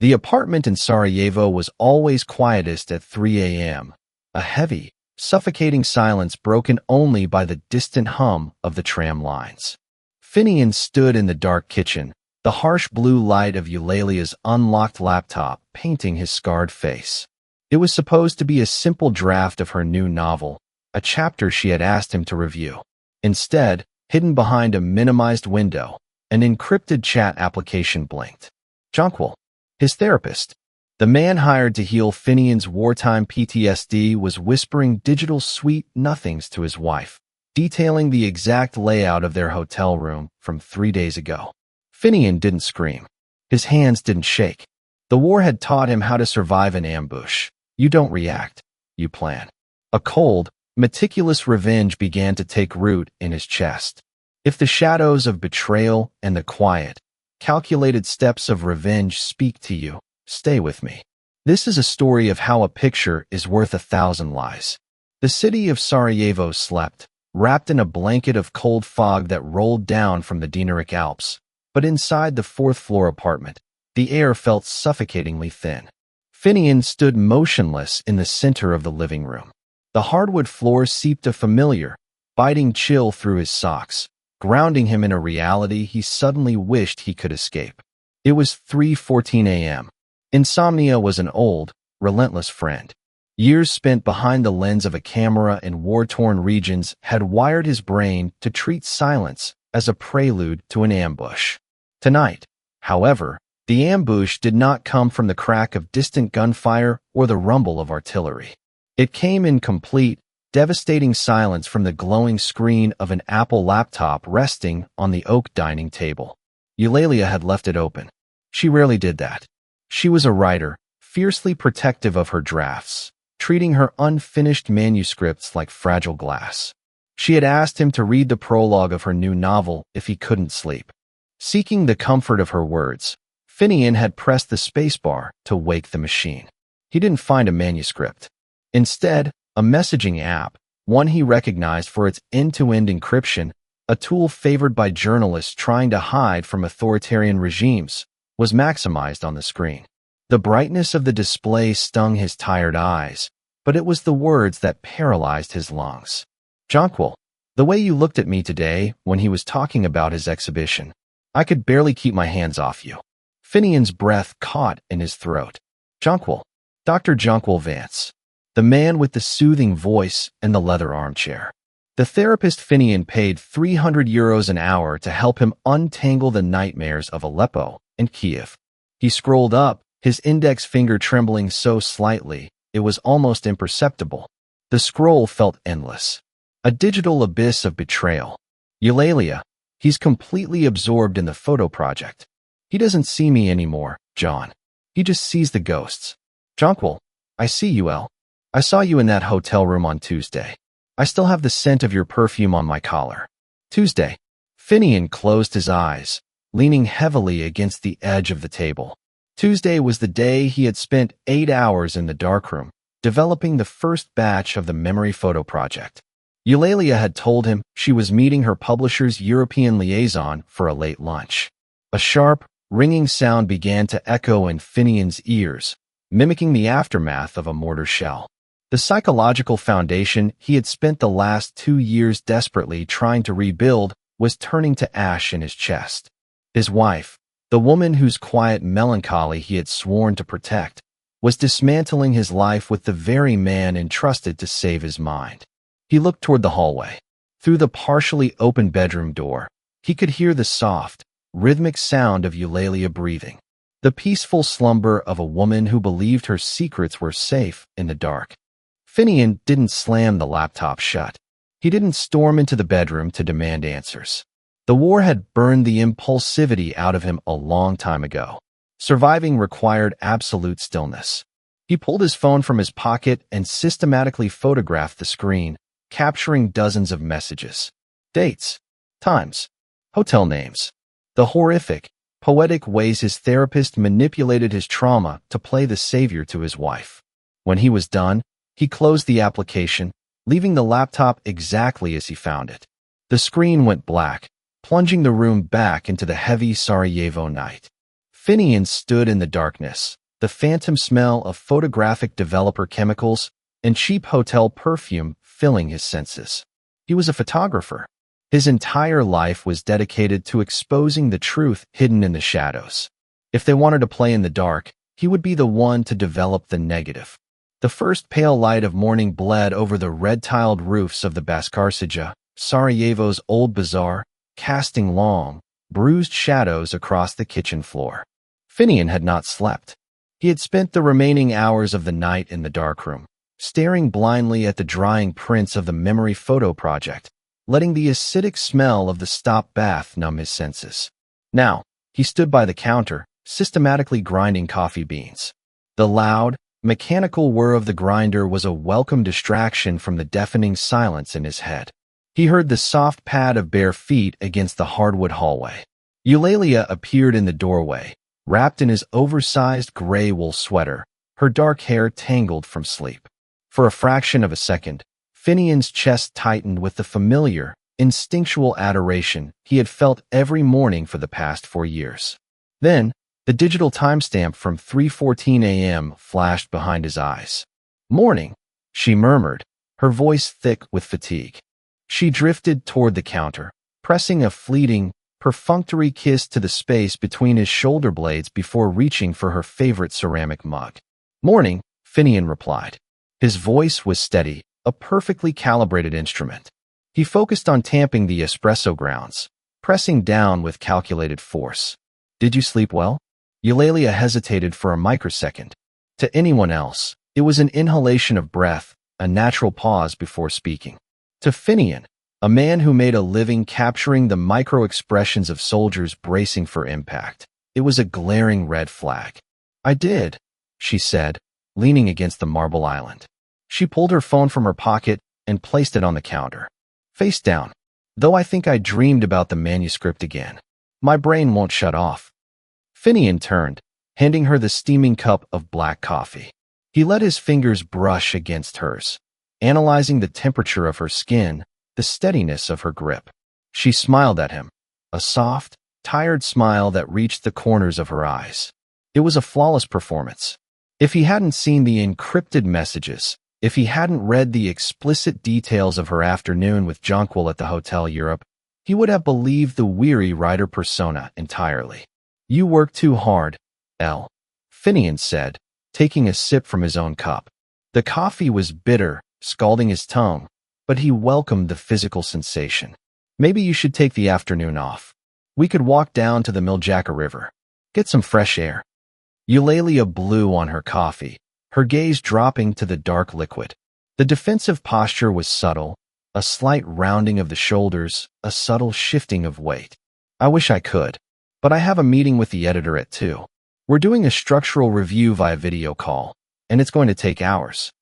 The apartment in Sarajevo was always quietest at 3 a.m., a heavy, suffocating silence broken only by the distant hum of the tram lines. Finian stood in the dark kitchen, the harsh blue light of Eulalia's unlocked laptop painting his scarred face. It was supposed to be a simple draft of her new novel, a chapter she had asked him to review. Instead, hidden behind a minimized window, an encrypted chat application blinked. Jonquil, his therapist, the man hired to heal Finian's wartime PTSD, was whispering digital sweet nothings to his wife, detailing the exact layout of their hotel room from 3 days ago. Finian didn't scream. His hands didn't shake. The war had taught him how to survive an ambush. You don't react, you plan. A cold, meticulous revenge began to take root in his chest. If the shadows of betrayal and the quiet, calculated steps of revenge speak to you, stay with me. This is a story of how a picture is worth 1,000 lies. The city of Sarajevo slept, wrapped in a blanket of cold fog that rolled down from the Dinaric Alps. But inside the fourth-floor apartment, the air felt suffocatingly thin. Finian stood motionless in the center of the living room. The hardwood floor seeped a familiar, biting chill through his socks, grounding him in a reality he suddenly wished he could escape. It was 3:14 a.m. Insomnia was an old, relentless friend. Years spent behind the lens of a camera in war-torn regions had wired his brain to treat silence as a prelude to an ambush. Tonight, however, the ambush did not come from the crack of distant gunfire or the rumble of artillery. It came in complete, devastating silence from the glowing screen of an Apple laptop resting on the oak dining table. Eulalia had left it open. She rarely did that. She was a writer, fiercely protective of her drafts, treating her unfinished manuscripts like fragile glass. She had asked him to read the prologue of her new novel if he couldn't sleep. Seeking the comfort of her words, Finian had pressed the spacebar to wake the machine. He didn't find a manuscript. Instead, a messaging app, one he recognized for its end-to-end encryption, a tool favored by journalists trying to hide from authoritarian regimes, was maximized on the screen. The brightness of the display stung his tired eyes, but it was the words that paralyzed his lungs. Jonquil, the way you looked at me today when he was talking about his exhibition, I could barely keep my hands off you. Finian's breath caught in his throat. Jonquil, Dr. Jonquil Vance, the man with the soothing voice and the leather armchair. The therapist Finian paid €300 an hour to help him untangle the nightmares of Aleppo and Kiev. He scrolled up, his index finger trembling so slightly it was almost imperceptible. The scroll felt endless. A digital abyss of betrayal. Eulalia, he's completely absorbed in the photo project. He doesn't see me anymore, John. He just sees the ghosts. Jonquil, I see you, El. I saw you in that hotel room on Tuesday. I still have the scent of your perfume on my collar. Tuesday. Finian closed his eyes, leaning heavily against the edge of the table. Tuesday was the day he had spent 8 hours in the darkroom, developing the first batch of the memory photo project. Eulalia had told him she was meeting her publisher's European liaison for a late lunch. A sharp, ringing sound began to echo in Finian's ears, mimicking the aftermath of a mortar shell. The psychological foundation he had spent the last 2 years desperately trying to rebuild was turning to ash in his chest. His wife, the woman whose quiet melancholy he had sworn to protect, was dismantling his life with the very man entrusted to save his mind. He looked toward the hallway. Through the partially open bedroom door, he could hear the soft, rhythmic sound of Eulalia breathing, the peaceful slumber of a woman who believed her secrets were safe in the dark. Finian didn't slam the laptop shut. He didn't storm into the bedroom to demand answers. The war had burned the impulsivity out of him a long time ago. Surviving required absolute stillness. He pulled his phone from his pocket and systematically photographed the screen, capturing dozens of messages. Dates, times, hotel names. The horrific, poetic ways his therapist manipulated his trauma to play the savior to his wife. When he was done, he closed the application, leaving the laptop exactly as he found it. The screen went black, plunging the room back into the heavy Sarajevo night. Finian stood in the darkness, the phantom smell of photographic developer chemicals and cheap hotel perfume filling his senses. He was a photographer. His entire life was dedicated to exposing the truth hidden in the shadows. If they wanted to play in the dark, he would be the one to develop the negative. The first pale light of morning bled over the red-tiled roofs of the Baskarcija, Sarajevo's old bazaar, casting long, bruised shadows across the kitchen floor. Finian had not slept. He had spent the remaining hours of the night in the darkroom, staring blindly at the drying prints of the memory photo project, letting the acidic smell of the stop bath numb his senses. Now, he stood by the counter, systematically grinding coffee beans. The loud, mechanical whir of the grinder was a welcome distraction from the deafening silence in his head. He heard the soft pad of bare feet against the hardwood hallway. Eulalia appeared in the doorway, wrapped in his oversized gray wool sweater, her dark hair tangled from sleep. For a fraction of a second, Finian's chest tightened with the familiar, instinctual adoration he had felt every morning for the past 4 years. Then, the digital timestamp from 3:14 a.m. flashed behind his eyes. "Morning," she murmured, her voice thick with fatigue. She drifted toward the counter, pressing a fleeting, perfunctory kiss to the space between his shoulder blades before reaching for her favorite ceramic mug. "Morning," Finian replied. His voice was steady, a perfectly calibrated instrument. He focused on tamping the espresso grounds, pressing down with calculated force. "Did you sleep well?" Eulalia hesitated for a microsecond. To anyone else, it was an inhalation of breath, a natural pause before speaking. To Finian, a man who made a living capturing the micro-expressions of soldiers bracing for impact, it was a glaring red flag. "I did," she said, leaning against the marble island. She pulled her phone from her pocket and placed it on the counter. "Face down. Though I think I dreamed about the manuscript again. My brain won't shut off." Finian turned, handing her the steaming cup of black coffee. He let his fingers brush against hers, analyzing the temperature of her skin, the steadiness of her grip. She smiled at him, a soft, tired smile that reached the corners of her eyes. It was a flawless performance. If he hadn't seen the encrypted messages, if he hadn't read the explicit details of her afternoon with Jonquil at the Hotel Europe, he would have believed the weary writer persona entirely. "You work too hard, Elle," Finian said, taking a sip from his own cup. The coffee was bitter, scalding his tongue, but he welcomed the physical sensation. "Maybe you should take the afternoon off. We could walk down to the Miljacka River. Get some fresh air." Eulalia blew on her coffee, her gaze dropping to the dark liquid. The defensive posture was subtle, a slight rounding of the shoulders, a subtle shifting of weight. "I wish I could, but I have a meeting with the editor at 2. We're doing a structural review via video call, and it's going to take hours."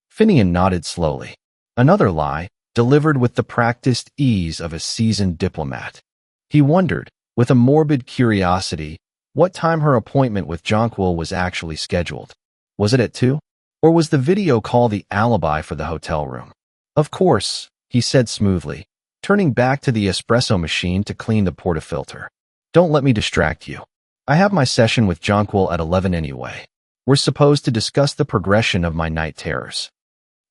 Finian nodded slowly. Another lie, delivered with the practiced ease of a seasoned diplomat. He wondered, with a morbid curiosity, what time her appointment with Jonquil was actually scheduled. Was it at 2? Or was the video call the alibi for the hotel room? "Of course," he said smoothly, turning back to the espresso machine to clean the portafilter. "Don't let me distract you. I have my session with Jonquil at 11 anyway. We're supposed to discuss the progression of my night terrors."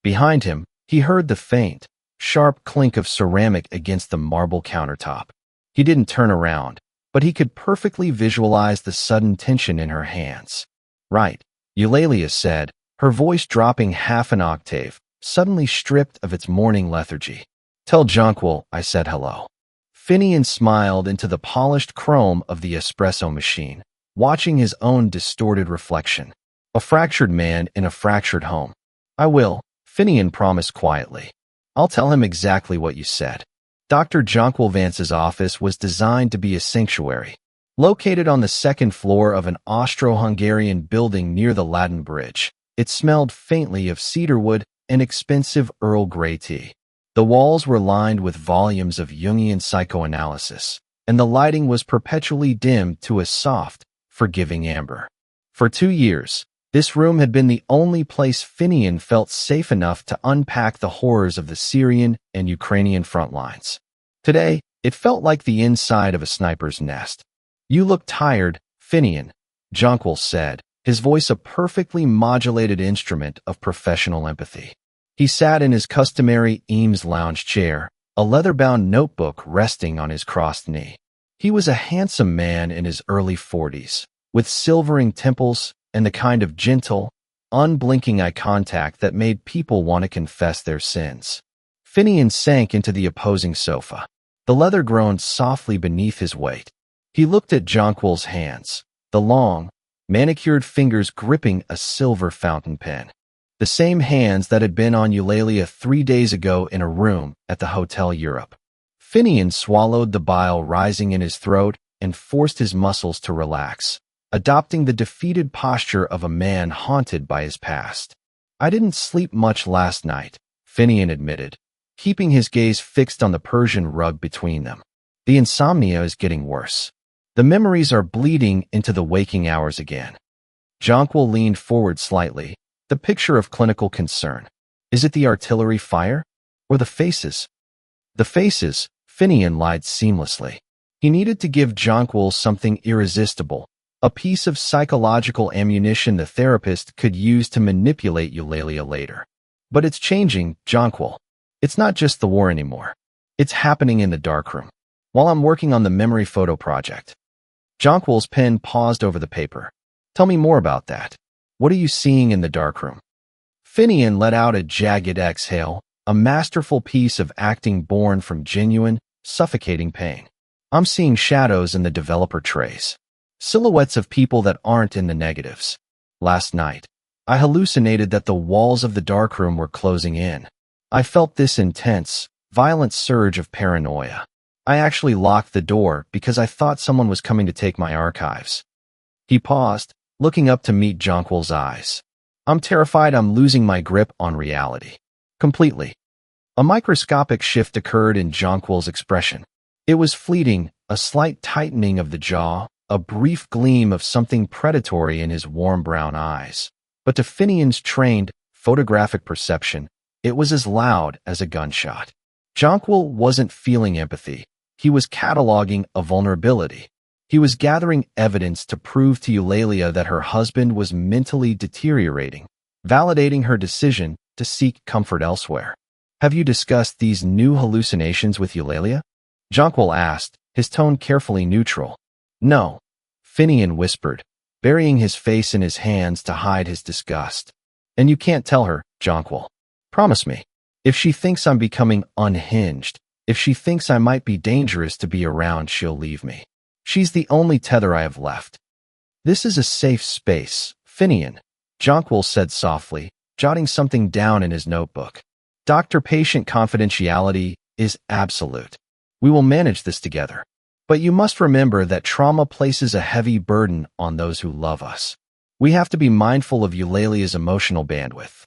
Behind him, he heard the faint, sharp clink of ceramic against the marble countertop. He didn't turn around, but he could perfectly visualize the sudden tension in her hands. "Right," Eulalia said, her voice dropping half an octave, suddenly stripped of its morning lethargy. "Tell Jonquil I said hello." Finian smiled into the polished chrome of the espresso machine, watching his own distorted reflection. A fractured man in a fractured home. "I will," Finian promised quietly. "I'll tell him exactly what you said." Dr. Jonquil Vance's office was designed to be a sanctuary. Located on the second floor of an Austro-Hungarian building near the Latin Bridge, it smelled faintly of cedarwood and expensive Earl Grey tea. The walls were lined with volumes of Jungian psychoanalysis, and the lighting was perpetually dimmed to a soft, forgiving amber. For 2 years, this room had been the only place Finian felt safe enough to unpack the horrors of the Syrian and Ukrainian front lines. Today, it felt like the inside of a sniper's nest. "You look tired, Finian," Jonquil said, his voice a perfectly modulated instrument of professional empathy. He sat in his customary Eames lounge chair, a leather-bound notebook resting on his crossed knee. He was a handsome man in his early 40s, with silvering temples and the kind of gentle, unblinking eye contact that made people want to confess their sins. Finian sank into the opposing sofa. The leather groaned softly beneath his weight. He looked at Jonquil's hands, the long, manicured fingers gripping a silver fountain pen. The same hands that had been on Eulalia 3 days ago in a room at the Hotel Europe. Finian swallowed the bile rising in his throat and forced his muscles to relax, adopting the defeated posture of a man haunted by his past. I didn't sleep much last night, Finian admitted, keeping his gaze fixed on the Persian rug between them. The insomnia is getting worse. The memories are bleeding into the waking hours again. Jonquil leaned forward slightly, the picture of clinical concern. Is it the artillery fire? Or the faces? The faces, Finian lied seamlessly. He needed to give Jonquil something irresistible, a piece of psychological ammunition the therapist could use to manipulate Eulalia later. But it's changing, Jonquil. It's not just the war anymore. It's happening in the darkroom. While I'm working on the memory photo project. Jonquil's pen paused over the paper. Tell me more about that. What are you seeing in the darkroom? Finian let out a jagged exhale, a masterful piece of acting born from genuine, suffocating pain. I'm seeing shadows in the developer trays. Silhouettes of people that aren't in the negatives. Last night, I hallucinated that the walls of the darkroom were closing in. I felt this intense, violent surge of paranoia. I actually locked the door because I thought someone was coming to take my archives. He paused, looking up to meet Jonquil's eyes. I'm terrified I'm losing my grip on reality. Completely. A microscopic shift occurred in Jonquil's expression. It was fleeting, a slight tightening of the jaw, a brief gleam of something predatory in his warm brown eyes. But to Finian's trained, photographic perception, it was as loud as a gunshot. Jonquil wasn't feeling empathy. He was cataloging a vulnerability. He was gathering evidence to prove to Eulalia that her husband was mentally deteriorating, validating her decision to seek comfort elsewhere. Have you discussed these new hallucinations with Eulalia? Jonquil asked, his tone carefully neutral. No, Finian whispered, burying his face in his hands to hide his disgust. And you can't tell her, Jonquil. Promise me. If she thinks I'm becoming unhinged, if she thinks I might be dangerous to be around, she'll leave me. She's the only tether I have left. This is a safe space, Finian, Jonquil said softly, jotting something down in his notebook. Doctor-patient confidentiality is absolute. We will manage this together. But you must remember that trauma places a heavy burden on those who love us. We have to be mindful of Eulalia's emotional bandwidth.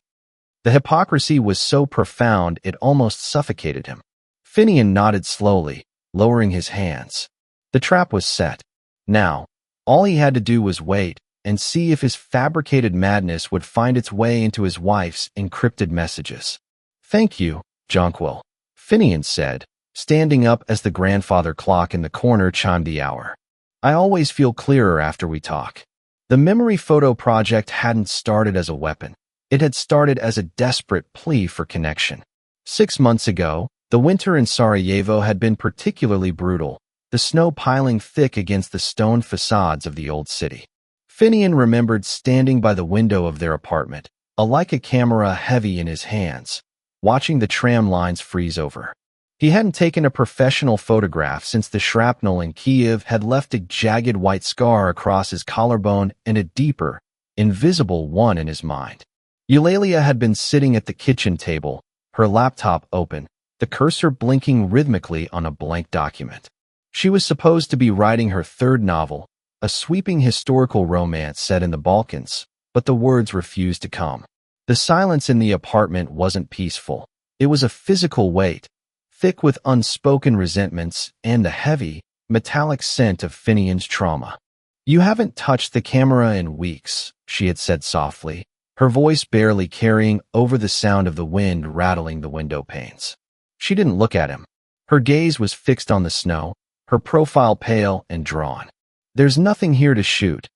The hypocrisy was so profound it almost suffocated him. Finian nodded slowly, lowering his hands. The trap was set. Now, all he had to do was wait and see if his fabricated madness would find its way into his wife's encrypted messages. Thank you, Jonquil, Finian said, standing up as the grandfather clock in the corner chimed the hour. I always feel clearer after we talk. The memory photo project hadn't started as a weapon. It had started as a desperate plea for connection. 6 months ago, the winter in Sarajevo had been particularly brutal, the snow piling thick against the stone facades of the old city. Finian remembered standing by the window of their apartment, a Leica camera heavy in his hands, watching the tram lines freeze over. He hadn't taken a professional photograph since the shrapnel in Kiev had left a jagged white scar across his collarbone and a deeper, invisible one in his mind. Eulalia had been sitting at the kitchen table, her laptop open, the cursor blinking rhythmically on a blank document. She was supposed to be writing her third novel, a sweeping historical romance set in the Balkans, but the words refused to come. The silence in the apartment wasn't peaceful. It was a physical weight, thick with unspoken resentments and the heavy, metallic scent of Finian's trauma. You haven't touched the camera in weeks, she had said softly, her voice barely carrying over the sound of the wind rattling the window panes. She didn't look at him. Her gaze was fixed on the snow, her profile pale and drawn. There's nothing here to shoot,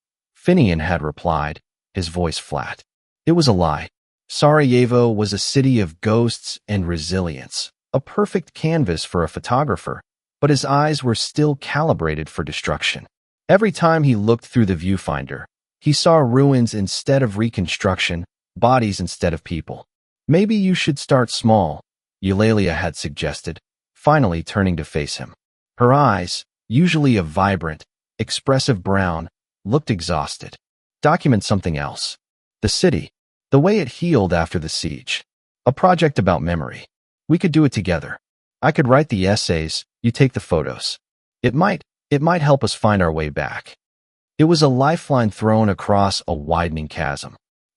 Finian had replied, his voice flat. It was a lie. Sarajevo was a city of ghosts and resilience, a perfect canvas for a photographer, but his eyes were still calibrated for destruction. Every time he looked through the viewfinder, he saw ruins instead of reconstruction, bodies instead of people. Maybe you should start small, Eulalia had suggested, finally turning to face him. Her eyes, usually a vibrant, expressive brown, looked exhausted. Document something else. The city. The way it healed after the siege. A project about memory. We could do it together. I could write the essays, you take the photos. It might help us find our way back. It was a lifeline thrown across a widening chasm.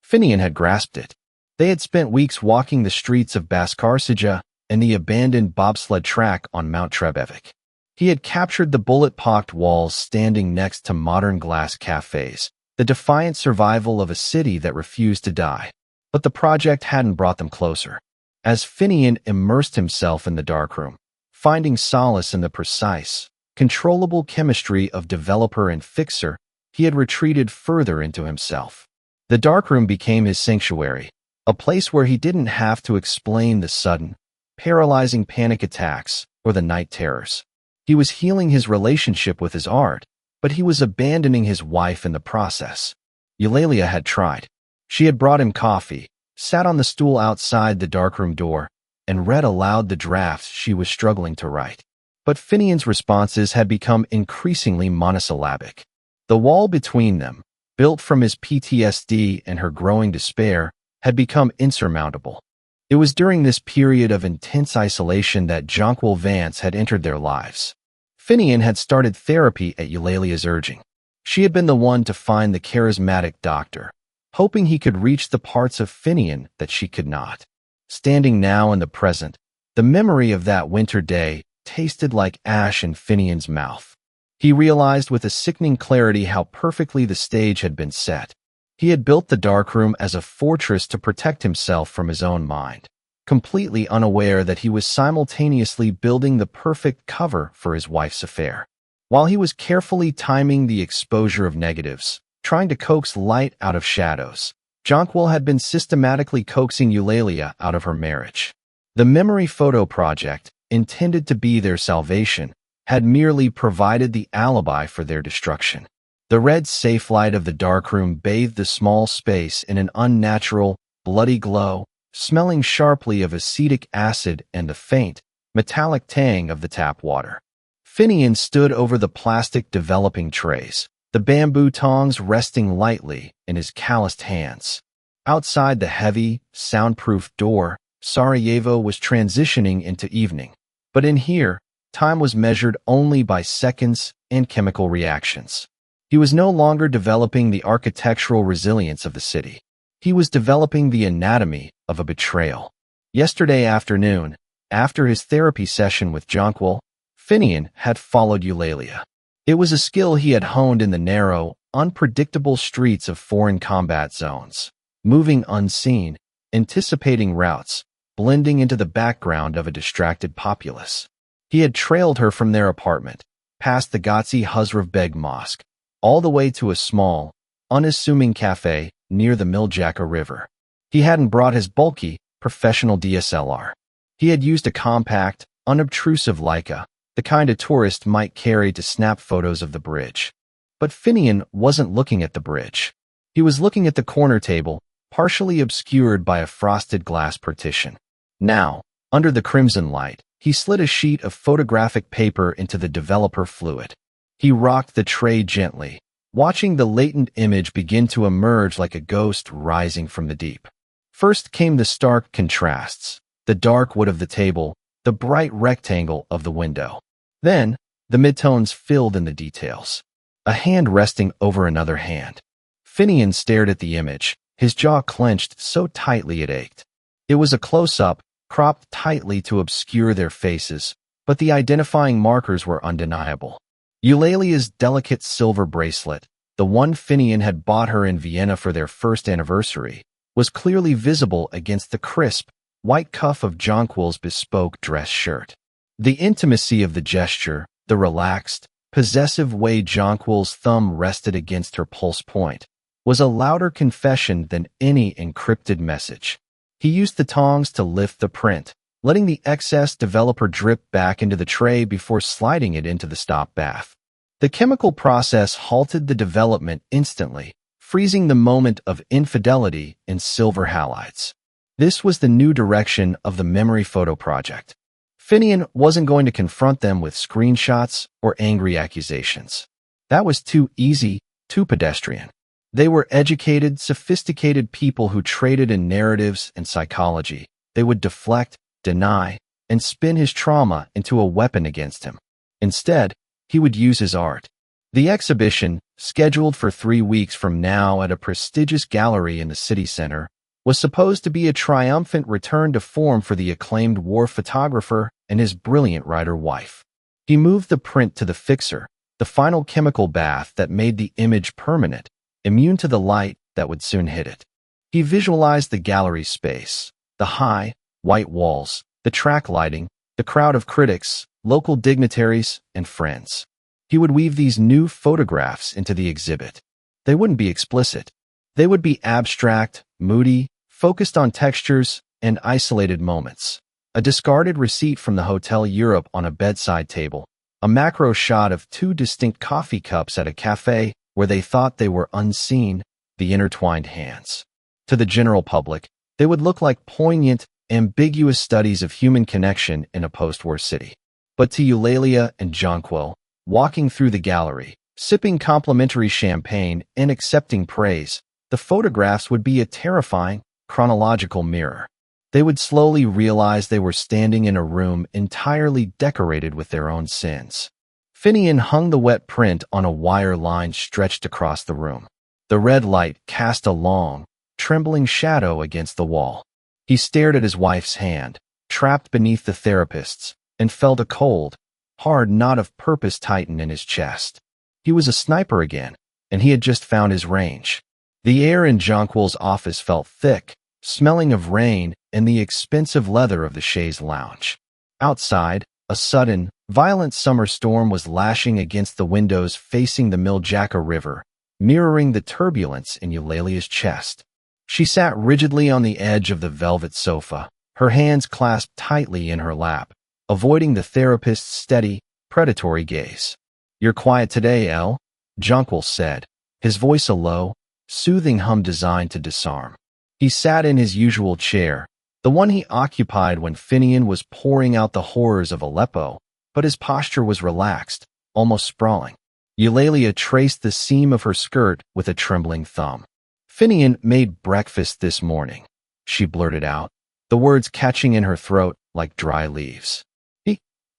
Finian had grasped it. They had spent weeks walking the streets of Bascarsija and the abandoned bobsled track on Mount Trebevic. He had captured the bullet-pocked walls standing next to modern glass cafes, the defiant survival of a city that refused to die. But the project hadn't brought them closer. As Finian immersed himself in the darkroom, finding solace in the precise, controllable chemistry of developer and fixer, he had retreated further into himself. The darkroom became his sanctuary, a place where he didn't have to explain the sudden, paralyzing panic attacks or the night terrors. He was healing his relationship with his art, but he was abandoning his wife in the process. Eulalia had tried. She had brought him coffee, sat on the stool outside the darkroom door, and read aloud the drafts she was struggling to write. But Finian's responses had become increasingly monosyllabic. The wall between them, built from his PTSD and her growing despair, had become insurmountable. It was during this period of intense isolation that Jonquil Vance had entered their lives. Finian had started therapy at Eulalia's urging. She had been the one to find the charismatic doctor, hoping he could reach the parts of Finian that she could not. Standing now in the present, the memory of that winter day tasted like ash in Finian's mouth. He realized with a sickening clarity how perfectly the stage had been set. He had built the darkroom as a fortress to protect himself from his own mind, completely unaware that he was simultaneously building the perfect cover for his wife's affair. While he was carefully timing the exposure of negatives, trying to coax light out of shadows, Jonquil had been systematically coaxing Eulalia out of her marriage. The memory photo project, intended to be their salvation, had merely provided the alibi for their destruction. The red safe light of the darkroom bathed the small space in an unnatural, bloody glow, smelling sharply of acetic acid and the faint, metallic tang of the tap water. Finian stood over the plastic developing trays, the bamboo tongs resting lightly in his calloused hands. Outside the heavy, soundproof door, Sarajevo was transitioning into evening. But in here, time was measured only by seconds and chemical reactions. He was no longer developing the architectural resilience of the city. He was developing the anatomy of a betrayal. Yesterday afternoon, after his therapy session with Jonquil, Finian had followed Eulalia. It was a skill he had honed in the narrow, unpredictable streets of foreign combat zones, moving unseen, anticipating routes, blending into the background of a distracted populace. He had trailed her from their apartment, past the Ghazi Huzrev Beg Mosque, all the way to a small, unassuming cafe near the Miljacka River. He hadn't brought his bulky, professional DSLR. He had used a compact, unobtrusive Leica, the kind a tourist might carry to snap photos of the bridge. But Finian wasn't looking at the bridge. He was looking at the corner table, partially obscured by a frosted glass partition. Now, under the crimson light, he slid a sheet of photographic paper into the developer fluid. He rocked the tray gently, watching the latent image begin to emerge like a ghost rising from the deep. First came the stark contrasts, the dark wood of the table, the bright rectangle of the window. Then, the midtones filled in the details. A hand resting over another hand. Finian stared at the image, his jaw clenched so tightly it ached. It was a close-up, cropped tightly to obscure their faces, but the identifying markers were undeniable. Eulalia's delicate silver bracelet, the one Finian had bought her in Vienna for their first anniversary, was clearly visible against the crisp, white cuff of Jonquil's bespoke dress shirt. The intimacy of the gesture, the relaxed, possessive way Jonquil's thumb rested against her pulse point was a louder confession than any encrypted message. He used the tongs to lift the print, letting the excess developer drip back into the tray before sliding it into the stop bath. The chemical process halted the development instantly, freezing the moment of infidelity in silver halides. This was the new direction of the memory photo project. Finian wasn't going to confront them with screenshots or angry accusations. That was too easy, too pedestrian. They were educated, sophisticated people who traded in narratives and psychology. They would deflect, deny, and spin his trauma into a weapon against him. Instead, he would use his art. The exhibition, scheduled for 3 weeks from now at a prestigious gallery in the city center, was supposed to be a triumphant return to form for the acclaimed war photographer and his brilliant writer-wife. He moved the print to the fixer, the final chemical bath that made the image permanent, immune to the light that would soon hit it. He visualized the gallery space, the high, white walls, the track lighting, the crowd of critics, local dignitaries, and friends. He would weave these new photographs into the exhibit. They wouldn't be explicit. They would be abstract, moody, focused on textures and isolated moments. A discarded receipt from the Hotel Europe on a bedside table, a macro shot of 2 distinct coffee cups at a cafe where they thought they were unseen, the intertwined hands. To the general public, they would look like poignant, ambiguous studies of human connection in a post-war city. But to Eulalia and Jonquil, walking through the gallery, sipping complimentary champagne and accepting praise, the photographs would be a terrifying, chronological mirror. They would slowly realize they were standing in a room entirely decorated with their own sins. Finian hung the wet print on a wire line stretched across the room. The red light cast a long, trembling shadow against the wall. He stared at his wife's hand, trapped beneath the therapist's, and felt a cold, hard knot of purpose tighten in his chest. He was a sniper again, and he had just found his range. The air in Jonquil's office felt thick, smelling of rain and the expensive leather of the chaise lounge. Outside, a sudden, violent summer storm was lashing against the windows facing the Miljacka River, mirroring the turbulence in Eulalia's chest. She sat rigidly on the edge of the velvet sofa, her hands clasped tightly in her lap, avoiding the therapist's steady, predatory gaze. "You're quiet today, Elle," Jonquil said, his voice a low, soothing hum designed to disarm. He sat in his usual chair, the one he occupied when Finian was pouring out the horrors of Aleppo, but his posture was relaxed, almost sprawling. Eulalia traced the seam of her skirt with a trembling thumb. "Finian made breakfast this morning," she blurted out, the words catching in her throat like dry leaves.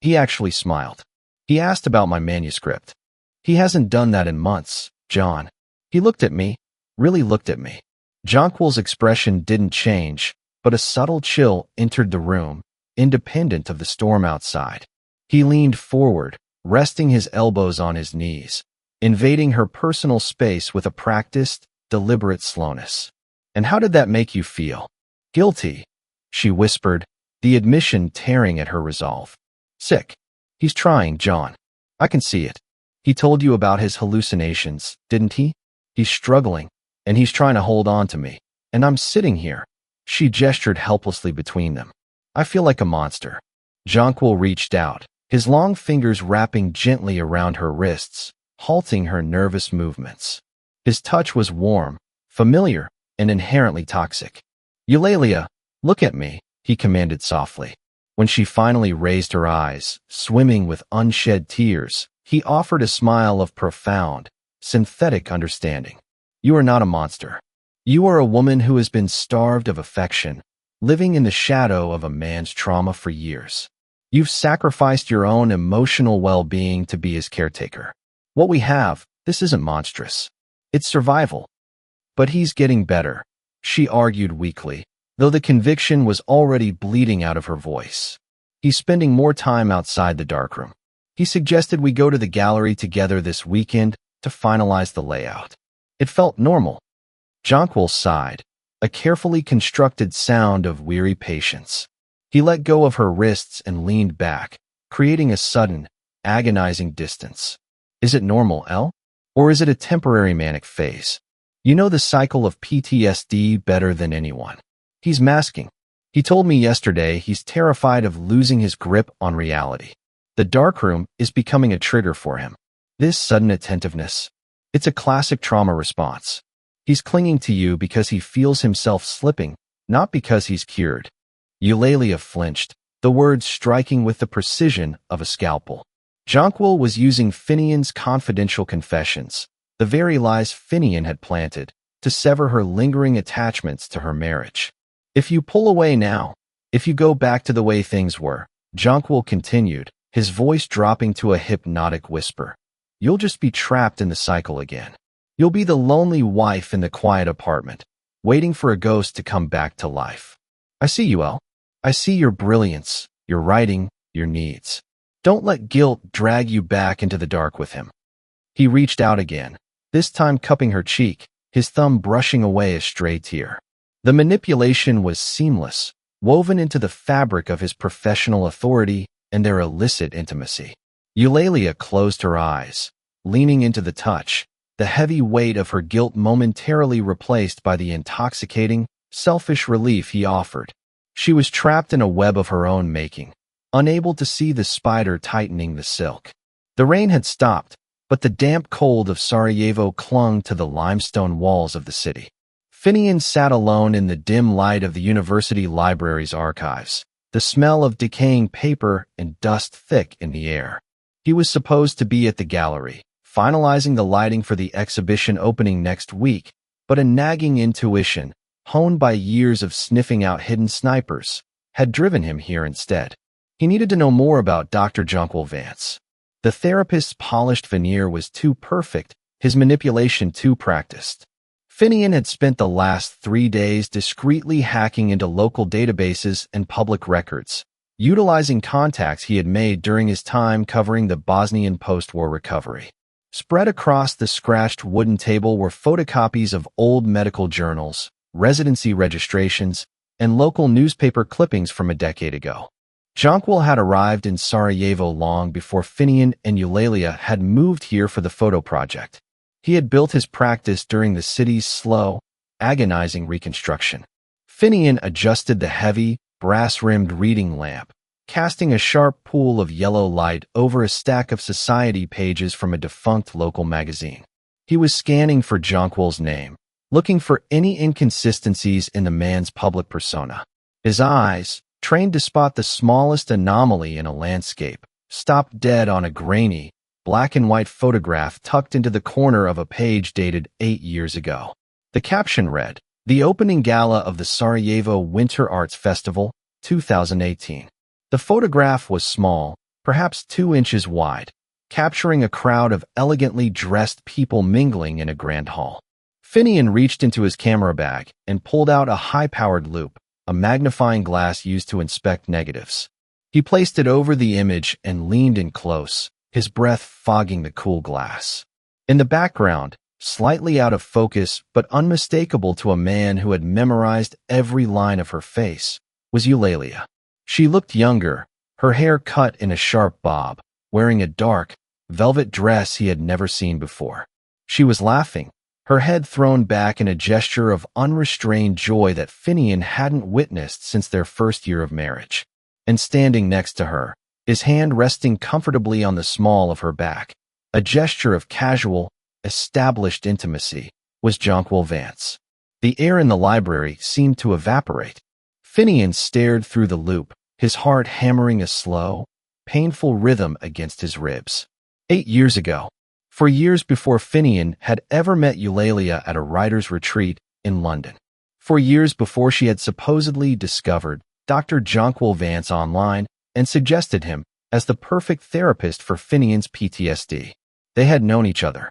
He actually smiled. "He asked about my manuscript. He hasn't done that in months, John." He looked at me, really looked at me. Jonquil's expression didn't change, but a subtle chill entered the room, independent of the storm outside. He leaned forward, resting his elbows on his knees, invading her personal space with a practiced, deliberate slowness. "And how did that make you feel?" "Guilty," she whispered, the admission tearing at her resolve. "Sick. He's trying, John. I can see it. He told you about his hallucinations, didn't he? He's struggling, and he's trying to hold on to me. And I'm sitting here." She gestured helplessly between them. "I feel like a monster." Jonquil reached out, his long fingers wrapping gently around her wrists, halting her nervous movements. His touch was warm, familiar, and inherently toxic. "Eulalia, look at me," he commanded softly. When she finally raised her eyes, swimming with unshed tears, he offered a smile of profound, synthetic understanding. "You are not a monster. You are a woman who has been starved of affection, living in the shadow of a man's trauma for years. You've sacrificed your own emotional well-being to be his caretaker. What we have, this isn't monstrous. It's survival." "But he's getting better," she argued weakly, though the conviction was already bleeding out of her voice. "He's spending more time outside the darkroom. He suggested we go to the gallery together this weekend to finalize the layout." It felt normal. Jonquil sighed, a carefully constructed sound of weary patience. He let go of her wrists and leaned back, creating a sudden, agonizing distance. Is it normal, L? Or is it a temporary manic phase? You know the cycle of PTSD better than anyone. He's masking. He told me yesterday he's terrified of losing his grip on reality. The darkroom is becoming a trigger for him. This sudden attentiveness. It's a classic trauma response. He's clinging to you because he feels himself slipping, not because he's cured. Eulalia flinched, the words striking with the precision of a scalpel. Jonquil was using Finian's confidential confessions, the very lies Finian had planted, to sever her lingering attachments to her marriage. If you pull away now, if you go back to the way things were, Jonquil continued, his voice dropping to a hypnotic whisper, you'll just be trapped in the cycle again. You'll be the lonely wife in the quiet apartment, waiting for a ghost to come back to life. I see you, Elle. I see your brilliance, your writing, your needs. Don't let guilt drag you back into the dark with him. He reached out again, this time cupping her cheek, his thumb brushing away a stray tear. The manipulation was seamless, woven into the fabric of his professional authority and their illicit intimacy. Eulalia closed her eyes, leaning into the touch, the heavy weight of her guilt momentarily replaced by the intoxicating, selfish relief he offered. She was trapped in a web of her own making, unable to see the spider tightening the silk. The rain had stopped, but the damp cold of Sarajevo clung to the limestone walls of the city. Finian sat alone in the dim light of the university library's archives, the smell of decaying paper and dust thick in the air. He was supposed to be at the gallery, finalizing the lighting for the exhibition opening next week, but a nagging intuition, honed by years of sniffing out hidden snipers, had driven him here instead. He needed to know more about Dr. Jonquil Vance. The therapist's polished veneer was too perfect, his manipulation too practiced. Finian had spent the last 3 days discreetly hacking into local databases and public records, utilizing contacts he had made during his time covering the Bosnian post-war recovery. Spread across the scratched wooden table were photocopies of old medical journals, residency registrations, and local newspaper clippings from a decade ago. Jonquil had arrived in Sarajevo long before Finian and Eulalia had moved here for the photo project. He had built his practice during the city's slow, agonizing reconstruction. Finian adjusted the heavy, brass-rimmed reading lamp, casting a sharp pool of yellow light over a stack of society pages from a defunct local magazine. He was scanning for Jonquil's name, looking for any inconsistencies in the man's public persona. His eyes, trained to spot the smallest anomaly in a landscape, stopped dead on a grainy, black-and-white photograph tucked into the corner of a page dated 8 years ago. The caption read, "The opening gala of the Sarajevo Winter Arts Festival, 2018. The photograph was small, perhaps 2 inches wide, capturing a crowd of elegantly dressed people mingling in a grand hall. Finian reached into his camera bag and pulled out a high-powered loupe, a magnifying glass used to inspect negatives. He placed it over the image and leaned in close, his breath fogging the cool glass. In the background, slightly out of focus but unmistakable to a man who had memorized every line of her face, was Eulalia. She looked younger, her hair cut in a sharp bob, wearing a dark, velvet dress he had never seen before. She was laughing, her head thrown back in a gesture of unrestrained joy that Finian hadn't witnessed since their first year of marriage. And standing next to her, his hand resting comfortably on the small of her back, a gesture of casual, established intimacy, was Jonquil Vance. The air in the library seemed to evaporate. Finian stared through the loupe, his heart hammering a slow, painful rhythm against his ribs. 8 years ago, for years before Finian had ever met Eulalia at a writer's retreat in London. For years before she had supposedly discovered Dr. Jonquil Vance online and suggested him as the perfect therapist for Finian's PTSD. They had known each other.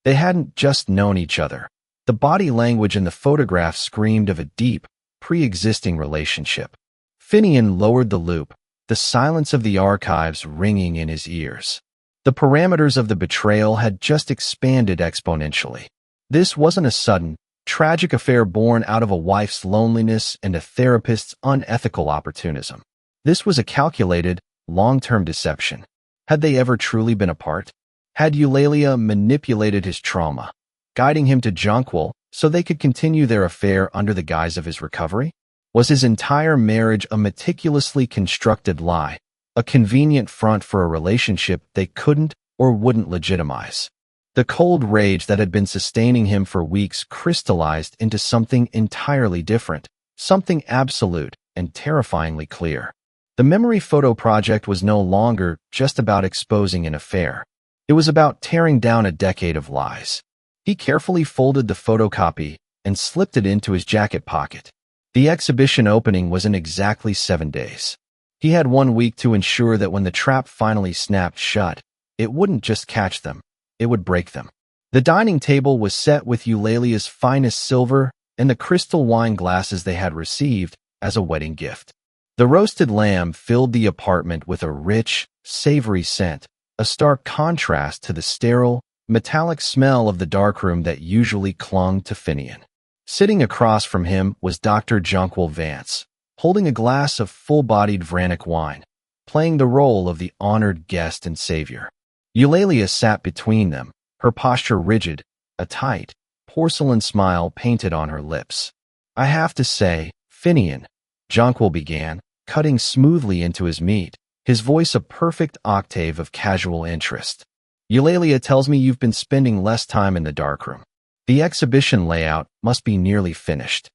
They hadn't just known each other. The body language in the photograph screamed of a deep, pre-existing relationship. Finian lowered the loupe, the silence of the archives ringing in his ears. The parameters of the betrayal had just expanded exponentially. This wasn't a sudden, tragic affair born out of a wife's loneliness and a therapist's unethical opportunism. This was a calculated, long-term deception. Had they ever truly been apart? Had Eulalia manipulated his trauma, guiding him to Jonquil so they could continue their affair under the guise of his recovery? Was his entire marriage a meticulously constructed lie, a convenient front for a relationship they couldn't or wouldn't legitimize? The cold rage that had been sustaining him for weeks crystallized into something entirely different, something absolute and terrifyingly clear. The memory photo project was no longer just about exposing an affair. It was about tearing down a decade of lies. He carefully folded the photocopy and slipped it into his jacket pocket. The exhibition opening was in exactly 7 days. He had 1 week to ensure that when the trap finally snapped shut, it wouldn't just catch them, it would break them. The dining table was set with Eulalia's finest silver and the crystal wine glasses they had received as a wedding gift. The roasted lamb filled the apartment with a rich, savory scent, a stark contrast to the sterile, metallic smell of the darkroom that usually clung to Finian. Sitting across from him was Dr. Jonquil Vance, holding a glass of full-bodied Vranic wine, playing the role of the honored guest and savior. Eulalia sat between them, her posture rigid, a tight, porcelain smile painted on her lips. "I have to say, Finian," Jonquil began, cutting smoothly into his meat, his voice a perfect octave of casual interest. "Eulalia tells me you've been spending less time in the darkroom. The exhibition layout must be nearly finished."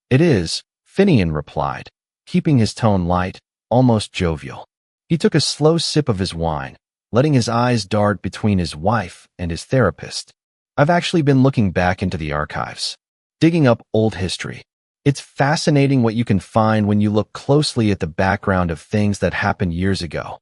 "It is," Finian replied, keeping his tone light, almost jovial. He took a slow sip of his wine, letting his eyes dart between his wife and his therapist. "I've actually been looking back into the archives, digging up old history. It's fascinating what you can find when you look closely at the background of things that happened years ago."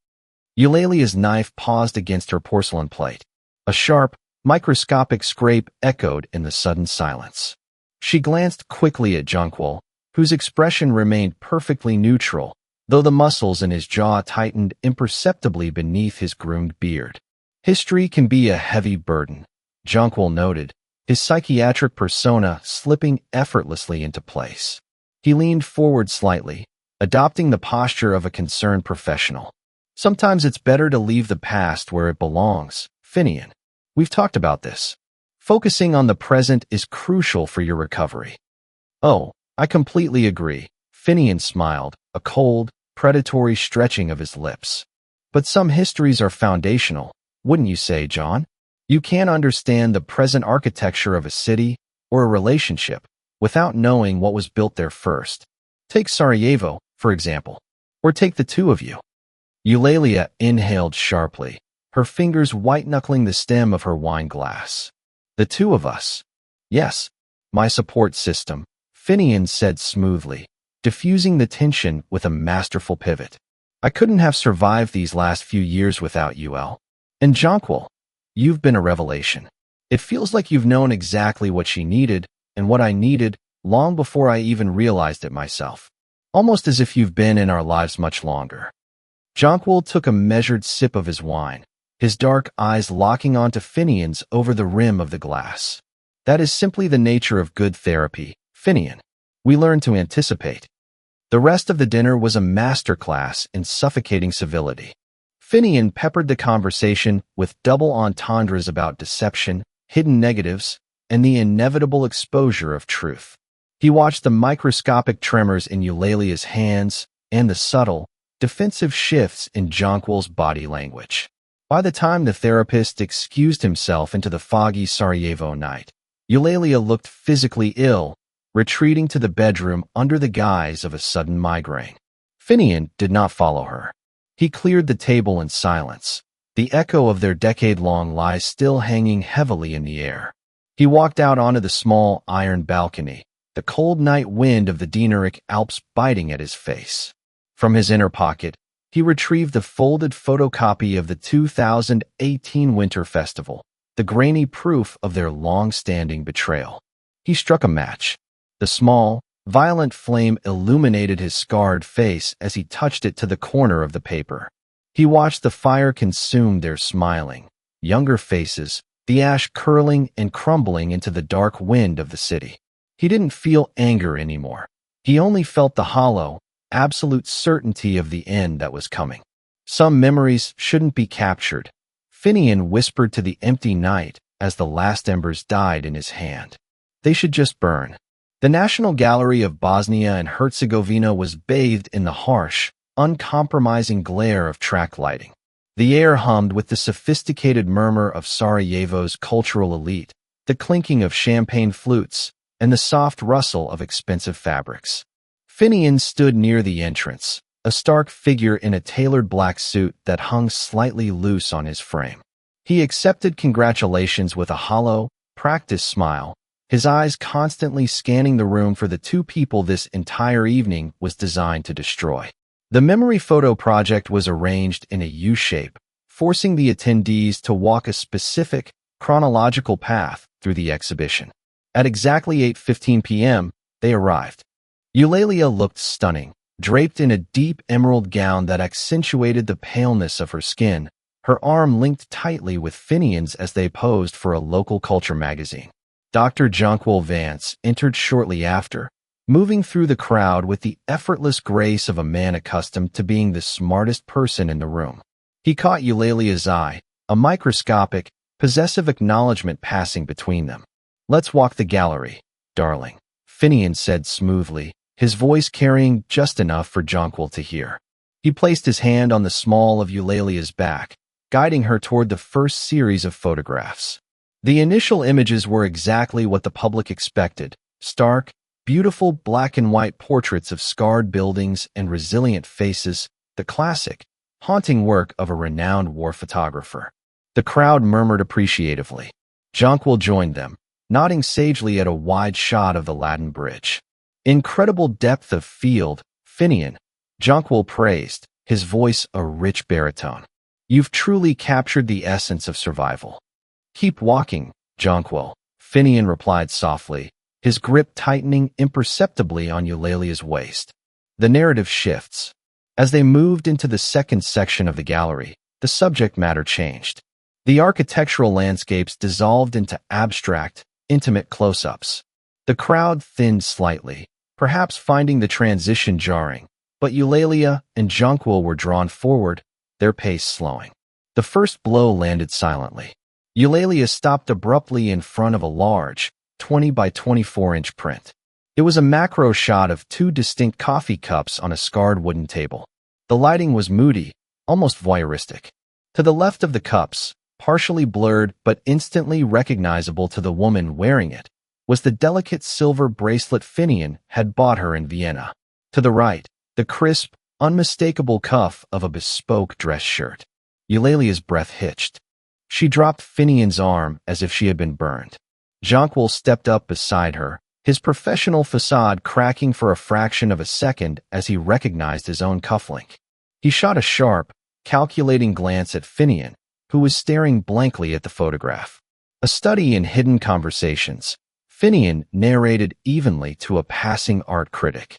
Eulalia's knife paused against her porcelain plate. A sharp, microscopic scrape echoed in the sudden silence. She glanced quickly at Jonquil, whose expression remained perfectly neutral, though the muscles in his jaw tightened imperceptibly beneath his groomed beard. "History can be a heavy burden," Jonquil noted, his psychiatric persona slipping effortlessly into place. He leaned forward slightly, adopting the posture of a concerned professional. "Sometimes it's better to leave the past where it belongs, Finian. We've talked about this. Focusing on the present is crucial for your recovery." "Oh, I completely agree," Finian smiled, a cold, predatory stretching of his lips. "But some histories are foundational, wouldn't you say, John? You can't understand the present architecture of a city or a relationship without knowing what was built there first. Take Sarajevo, for example, or take the two of you." Eulalia inhaled sharply, her fingers white-knuckling the stem of her wine glass. "The two of us." "Yes, my support system," Finian said smoothly, diffusing the tension with a masterful pivot. "I couldn't have survived these last few years without you, El. And Jonquil, you've been a revelation. It feels like you've known exactly what she needed and what I needed long before I even realized it myself. Almost as if you've been in our lives much longer." Jonquil took a measured sip of his wine, his dark eyes locking onto Finian's over the rim of the glass. "That is simply the nature of good therapy, Finian. We learn to anticipate." The rest of the dinner was a masterclass in suffocating civility. Finian peppered the conversation with double entendres about deception, hidden negatives, and the inevitable exposure of truth. He watched the microscopic tremors in Eulalia's hands and the subtle, defensive shifts in Jonquil's body language. By the time the therapist excused himself into the foggy Sarajevo night, Eulalia looked physically ill, retreating to the bedroom under the guise of a sudden migraine. Finian did not follow her. He cleared the table in silence, the echo of their decade-long lies still hanging heavily in the air. He walked out onto the small iron balcony, the cold night wind of the Dinaric Alps biting at his face. From his inner pocket, he retrieved the folded photocopy of the 2018 Winter Festival, the grainy proof of their long-standing betrayal. He struck a match. The small, violent flame illuminated his scarred face as he touched it to the corner of the paper. He watched the fire consume their smiling, younger faces, the ash curling and crumbling into the dark wind of the city. He didn't feel anger anymore. He only felt the hollow, absolute certainty of the end that was coming. Some memories shouldn't be captured, Finian whispered to the empty night as the last embers died in his hand. They should just burn. The National Gallery of Bosnia and Herzegovina was bathed in the harsh, uncompromising glare of track lighting. The air hummed with the sophisticated murmur of Sarajevo's cultural elite, the clinking of champagne flutes, and the soft rustle of expensive fabrics. Finian stood near the entrance, a stark figure in a tailored black suit that hung slightly loose on his frame. He accepted congratulations with a hollow, practiced smile, his eyes constantly scanning the room for the two people this entire evening was designed to destroy. The memory photo project was arranged in a U-shape, forcing the attendees to walk a specific, chronological path through the exhibition. At exactly 8:15 p.m., they arrived. Eulalia looked stunning, draped in a deep emerald gown that accentuated the paleness of her skin, her arm linked tightly with Finian's as they posed for a local culture magazine. Dr. Jonquil Vance entered shortly after, moving through the crowd with the effortless grace of a man accustomed to being the smartest person in the room. He caught Eulalia's eye, a microscopic, possessive acknowledgement passing between them. "Let's walk the gallery, darling," Finian said smoothly, his voice carrying just enough for Jonquil to hear. He placed his hand on the small of Eulalia's back, guiding her toward the first series of photographs. The initial images were exactly what the public expected: stark, beautiful black and white portraits of scarred buildings and resilient faces, the classic, haunting work of a renowned war photographer. The crowd murmured appreciatively. Jonquil joined them, nodding sagely at a wide shot of the Latin Bridge. "Incredible depth of field, Finian," Jonquil praised, his voice a rich baritone. "You've truly captured the essence of survival." "Keep walking, Jonquil," Finian replied softly, his grip tightening imperceptibly on Eulalia's waist. The narrative shifts. As they moved into the second section of the gallery, the subject matter changed. The architectural landscapes dissolved into abstract, intimate close-ups. The crowd thinned slightly, perhaps finding the transition jarring, but Eulalia and Jonquil were drawn forward, their pace slowing. The first blow landed silently. Eulalia stopped abruptly in front of a large, 20 by 24-inch print. It was a macro shot of two distinct coffee cups on a scarred wooden table. The lighting was moody, almost voyeuristic. To the left of the cups, partially blurred but instantly recognizable to the woman wearing it, was the delicate silver bracelet Finian had bought her in Vienna. To the right, the crisp, unmistakable cuff of a bespoke dress shirt. Eulalia's breath hitched. She dropped Finian's arm as if she had been burned. Jonquil stepped up beside her, his professional facade cracking for a fraction of a second as he recognized his own cufflink. He shot a sharp, calculating glance at Finian, who was staring blankly at the photograph. A study in hidden conversations, Finian narrated evenly to a passing art critic.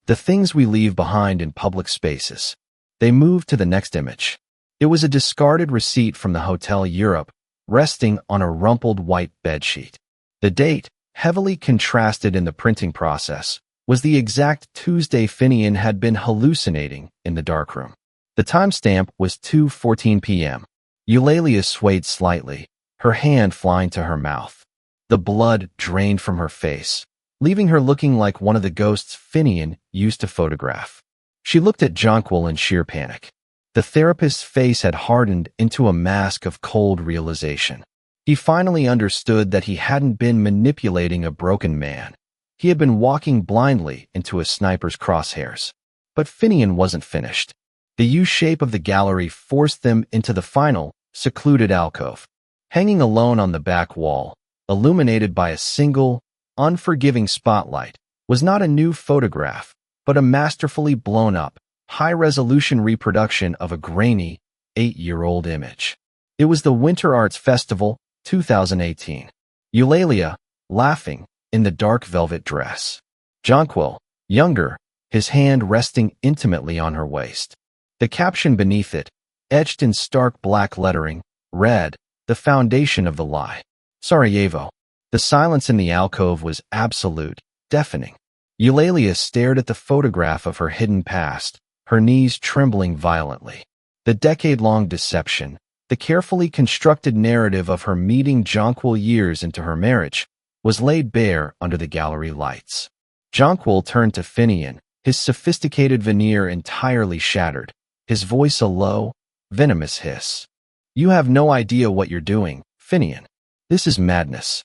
"The things we leave behind in public spaces." They moved to the next image. It was a discarded receipt from the Hotel Europe, resting on a rumpled white bedsheet. The date, heavily contrasted in the printing process, was the exact Tuesday Finian had been hallucinating in the darkroom. The timestamp was 2:14 p.m. Eulalia swayed slightly, her hand flying to her mouth. The blood drained from her face, leaving her looking like one of the ghosts Finian used to photograph. She looked at Jonquil in sheer panic. The therapist's face had hardened into a mask of cold realization. He finally understood that he hadn't been manipulating a broken man. He had been walking blindly into a sniper's crosshairs. But Finian wasn't finished. The U-shape of the gallery forced them into the final, secluded alcove. Hanging alone on the back wall, illuminated by a single, unforgiving spotlight, was not a new photograph, but a masterfully blown-up, high-resolution reproduction of a grainy, 8-year-old image. It was the Winter Arts Festival, 2018. Eulalia, laughing, in the dark velvet dress. Jonquil, younger, his hand resting intimately on her waist. The caption beneath it, etched in stark black lettering, read, "The foundation of the lie. Sarajevo." The silence in the alcove was absolute, deafening. Eulalia stared at the photograph of her hidden past, her knees trembling violently. The decade-long deception, The carefully constructed narrative of her meeting Jonquil years into her marriage was laid bare under the gallery lights. Jonquil turned to Finian, his sophisticated veneer entirely shattered, his voice a low, venomous hiss. "You have no idea what you're doing, Finian. This is madness."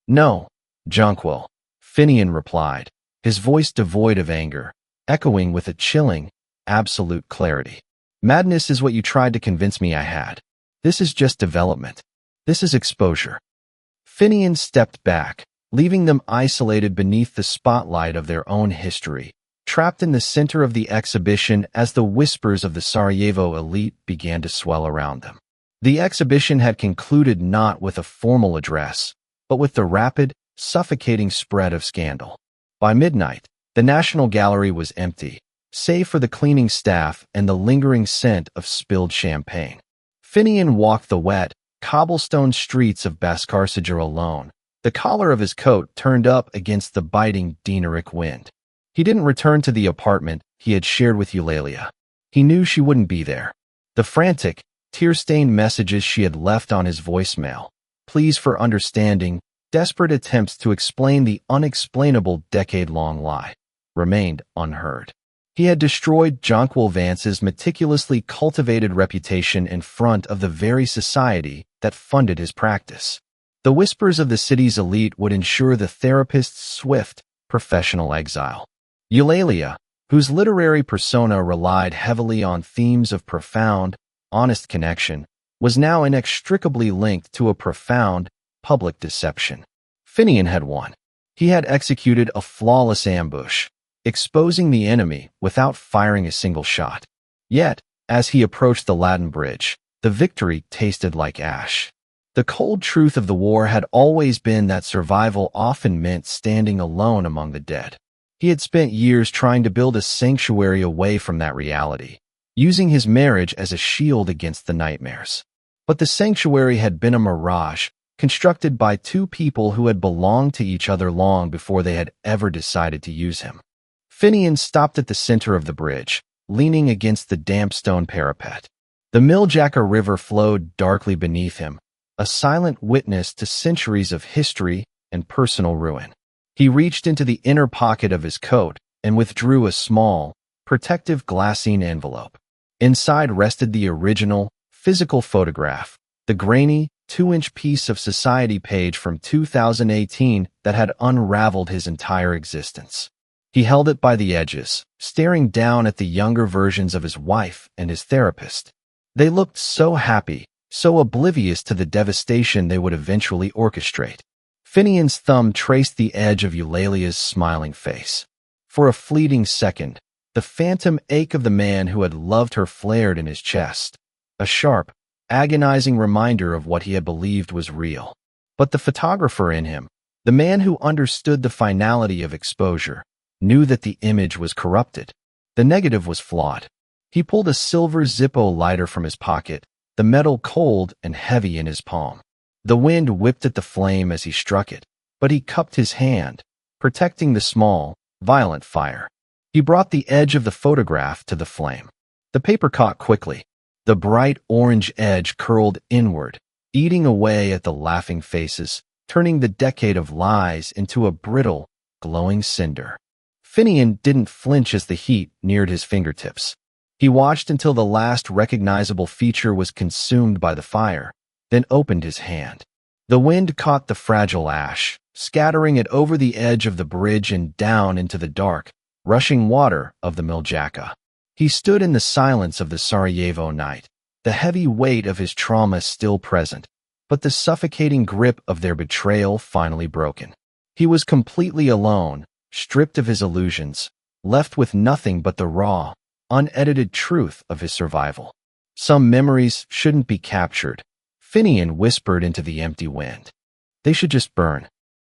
"No, Jonquil," Finian replied, his voice devoid of anger, echoing with a chilling, absolute clarity. "Madness is what you tried to convince me I had. This is just development. This is exposure." Finian stepped back, leaving them isolated beneath the spotlight of their own history, trapped in the center of the exhibition as the whispers of the Sarajevo elite began to swell around them. The exhibition had concluded not with a formal address, but with the rapid, suffocating spread of scandal. By midnight, the National Gallery was empty, save for the cleaning staff and the lingering scent of spilled champagne. Finian walked the wet, cobblestone streets of Baskarsajar alone, the collar of his coat turned up against the biting Dinaric wind. He didn't return to the apartment he had shared with Eulalia. He knew she wouldn't be there. The frantic, tear-stained messages she had left on his voicemail, pleas for understanding, desperate attempts to explain the unexplainable decade-long lie, remained unheard. He had destroyed Jonquil Vance's meticulously cultivated reputation in front of the very society that funded his practice. The whispers of the city's elite would ensure the therapist's swift, professional exile. Eulalia, whose literary persona relied heavily on themes of profound, honest connection, was now inextricably linked to a profound, public deception. Finian had won. He had executed a flawless ambush, exposing the enemy without firing a single shot. Yet, as he approached the Latin Bridge, the victory tasted like ash. The cold truth of the war had always been that survival often meant standing alone among the dead. He had spent years trying to build a sanctuary away from that reality, using his marriage as a shield against the nightmares. But the sanctuary had been a mirage, constructed by two people who had belonged to each other long before they had ever decided to use him. Finian stopped at the center of the bridge, leaning against the damp stone parapet. The Miljacka River flowed darkly beneath him, a silent witness to centuries of history and personal ruin. He reached into the inner pocket of his coat and withdrew a small, protective glassine envelope. Inside rested the original, physical photograph, the grainy, 2-inch piece of society page from 2018 that had unraveled his entire existence. He held it by the edges, staring down at the younger versions of his wife and his therapist. They looked so happy, so oblivious to the devastation they would eventually orchestrate. Finian's thumb traced the edge of Eulalia's smiling face. For a fleeting second, the phantom ache of the man who had loved her flared in his chest, a sharp, agonizing reminder of what he had believed was real. But the photographer in him, the man who understood the finality of exposure, knew that the image was corrupted. The negative was flawed. He pulled a silver Zippo lighter from his pocket, the metal cold and heavy in his palm. The wind whipped at the flame as he struck it, but he cupped his hand, protecting the small, violent fire. He brought the edge of the photograph to the flame. The paper caught quickly. The bright orange edge curled inward, eating away at the laughing faces, turning the decade of lies into a brittle, glowing cinder. Finian didn't flinch as the heat neared his fingertips. He watched until the last recognizable feature was consumed by the fire, then opened his hand. The wind caught the fragile ash, scattering it over the edge of the bridge and down into the dark, rushing water of the Miljacka. He stood in the silence of the Sarajevo night, the heavy weight of his trauma still present, but the suffocating grip of their betrayal finally broken. He was completely alone, stripped of his illusions, left with nothing but the raw, unedited truth of his survival. Some memories shouldn't be captured, Finian whispered into the empty wind. They should just burn.